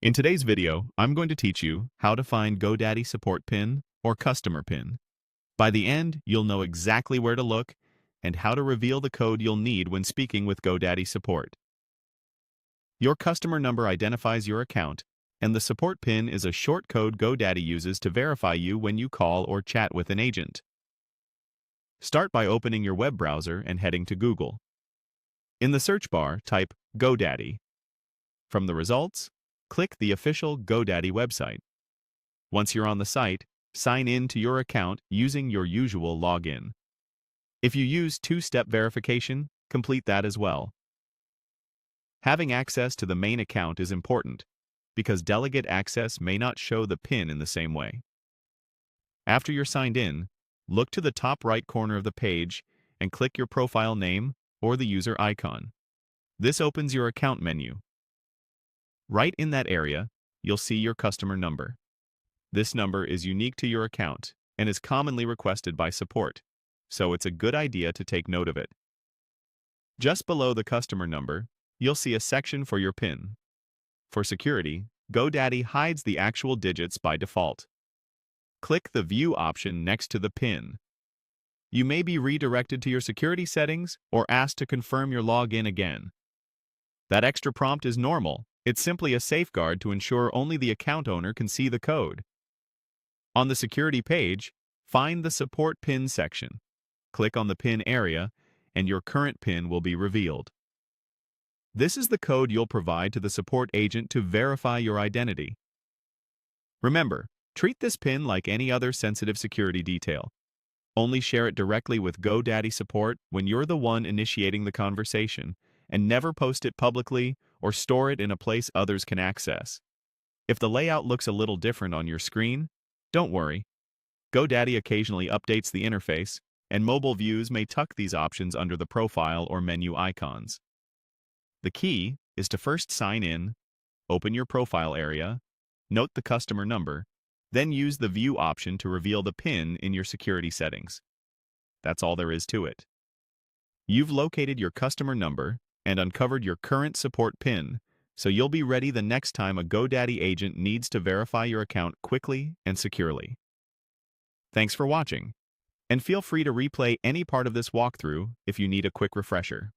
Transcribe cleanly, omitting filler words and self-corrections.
In today's video, I'm going to teach you how to find GoDaddy support pin or customer pin. By the end, you'll know exactly where to look and how to reveal the code you'll need when speaking with GoDaddy support. Your customer number identifies your account, and the support pin is a short code GoDaddy uses to verify you when you call or chat with an agent. Start by opening your web browser and heading to Google. In the search bar, type GoDaddy. From the results, click the official GoDaddy website. Once you're on the site, sign in to your account using your usual login. If you use two-step verification, complete that as well. Having access to the main account is important, because delegate access may not show the PIN in the same way. After you're signed in, look to the top right corner of the page and click your profile name or the user icon. This opens your account menu. Right in that area, you'll see your customer number. This number is unique to your account and is commonly requested by support, so it's a good idea to take note of it. Just below the customer number, you'll see a section for your PIN. For security, GoDaddy hides the actual digits by default. Click the View option next to the PIN. You may be redirected to your security settings or asked to confirm your login again. That extra prompt is normal. It's simply a safeguard to ensure only the account owner can see the code. On the security page, find the Support PIN section. Click on the PIN area, and your current PIN will be revealed. This is the code you'll provide to the support agent to verify your identity. Remember, treat this PIN like any other sensitive security detail. Only share it directly with GoDaddy support when you're the one initiating the conversation, and never post it publicly or store it in a place others can access. If the layout looks a little different on your screen, don't worry. GoDaddy occasionally updates the interface, and mobile views may tuck these options under the profile or menu icons. The key is to first sign in, open your profile area, note the customer number, then use the View option to reveal the PIN in your security settings. That's all there is to it. You've located your customer number and uncovered your current support PIN, so you'll be ready the next time a GoDaddy agent needs to verify your account quickly and securely. Thanks for watching, and feel free to replay any part of this walkthrough if you need a quick refresher.